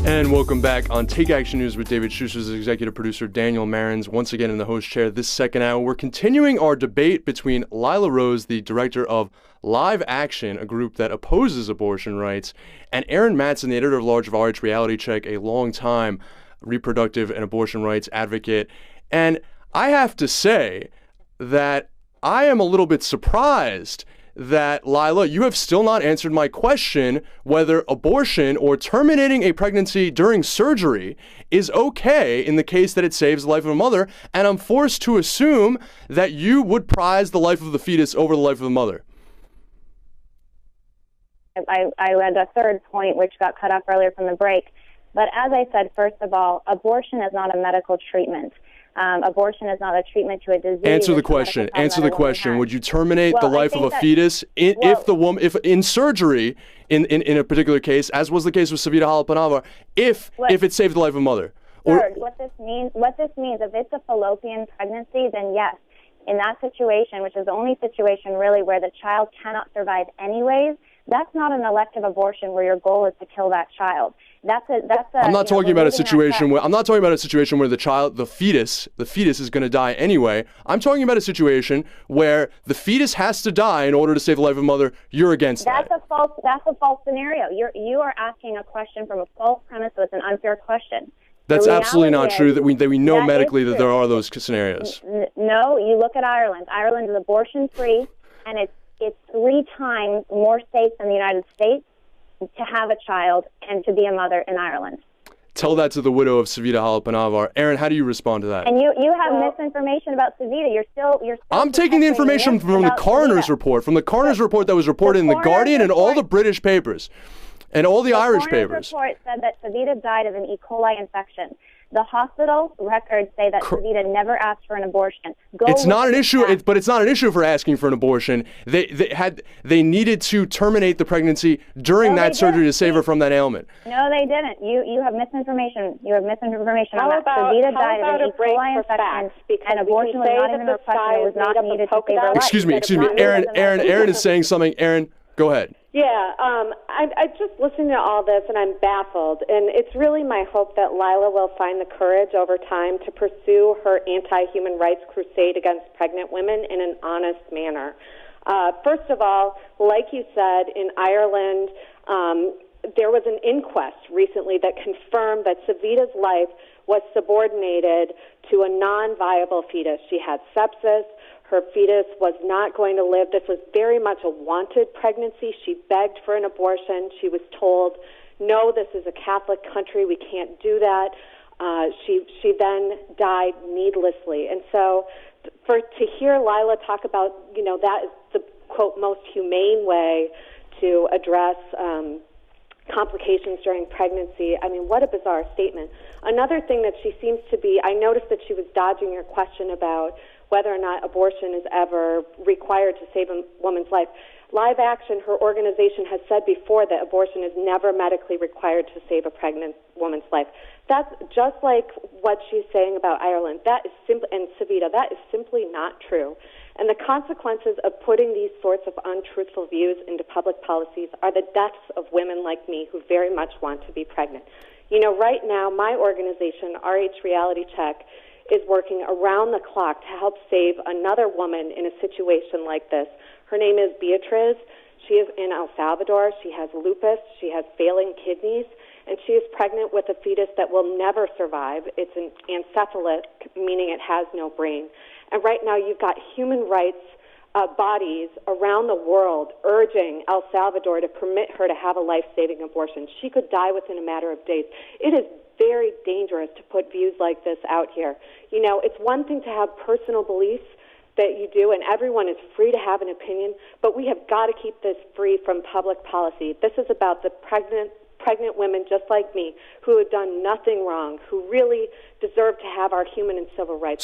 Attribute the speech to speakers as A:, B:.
A: And welcome back on Take Action News with David Shuster's executive producer Daniel Marins, once again in the host chair this second hour. We're continuing our debate between Lila Rose, the director of Live Action, a group that opposes abortion rights, and Erin Matson, the editor-at-large of RH Reality Check, a long-time reproductive and abortion rights advocate. And I have to say that I am a little bit surprised that, Lila, you have still not answered my question whether abortion or terminating a pregnancy during surgery is okay in the case that it saves the life of a mother, and I'm forced to assume that you would prize the life of the fetus over the life of the mother.
B: I read a third point, which got cut off earlier from the break. But as I said, first of all, abortion is not a medical treatment. Abortion is not a treatment to a disease.
A: Answer the question. Answer the question. Would you terminate the life of a fetus if in surgery, in a particular case, as was the case with Savita Halapanava, if it saved the life of a mother?
B: What this means, if it's a fallopian pregnancy, then yes. In that situation, which is the only situation really where the child cannot survive anyways, that's not an elective abortion where your goal is to kill that child.
A: I'm not talking about a situation where the fetus is going to die anyway. I'm talking about a situation where the fetus has to die in order to save the life of a mother. You're against that.
B: That's a false scenario. You are asking a question from a false premise, so it's an unfair question.
A: That's absolutely not true. That we know medically that there are those scenarios.
B: No, you look at Ireland. Ireland is abortion-free, and it's 3 times more safe than the United States to have a child and to be a mother in Ireland.
A: Tell that to the widow of Savita Halapanava. Erin, how do you respond to that?
B: And you have misinformation about Savita. You're still
A: I'm taking the information from the coroner's report, report that was reported in The Guardian and all the British papers and all the Irish papers.
B: The report said that Savita died of an E. coli infection. The hospital records say that Savita never asked for an abortion.
A: It's not an issue, but it's not an issue for asking for an abortion. They needed to terminate the pregnancy during that surgery to save her from that ailment.
B: No, they didn't. You have misinformation. You have misinformation on that. Savita died of an E. coli infection, and abortion was not even requested. It was not needed to save her life.
A: Excuse me. Erin is saying something. Erin, go ahead.
C: Yeah, I just listened to all this, and I'm baffled. And it's really my hope that Lila will find the courage over time to pursue her anti-human rights crusade against pregnant women in an honest manner. First of all, like you said, in Ireland, there was an inquest recently that confirmed that Savita's life was subordinated to a non-viable fetus. She had sepsis. Her fetus was not going to live. This was very much a wanted pregnancy. She begged for an abortion. She was told, no, this is a Catholic country. We can't do that. She then died needlessly. And so to hear Lila talk about, that is the, quote, most humane way to address complications during pregnancy. I mean, what a bizarre statement. Another thing that she seems to be, I noticed that she was dodging your question about whether or not abortion is ever required to save a woman's life. Live Action, her organization, has said before that abortion is never medically required to save a pregnant woman's life. That's just like what she's saying about Ireland. That is simply, and Savita, that is simply not true. And the consequences of putting these sorts of untruthful views into public policies are the deaths of women like me who very much want to be pregnant. Right now, my organization, RH Reality Check, is working around the clock to help save another woman in a situation like this. Her name is Beatriz. She is in El Salvador. She has lupus. She has failing kidneys, and she is pregnant with a fetus that will never survive. It's an encephalic, meaning it has no brain. And right now you've got human rights bodies around the world urging El Salvador to permit her to have a life-saving abortion. She could die within a matter of days. It is very dangerous to put views like this out here. It's one thing to have personal beliefs that you do, and everyone is free to have an opinion, but we have got to keep this free from public policy. This is about the pregnant women just like me who have done nothing wrong, who really deserve to have our human and civil rights.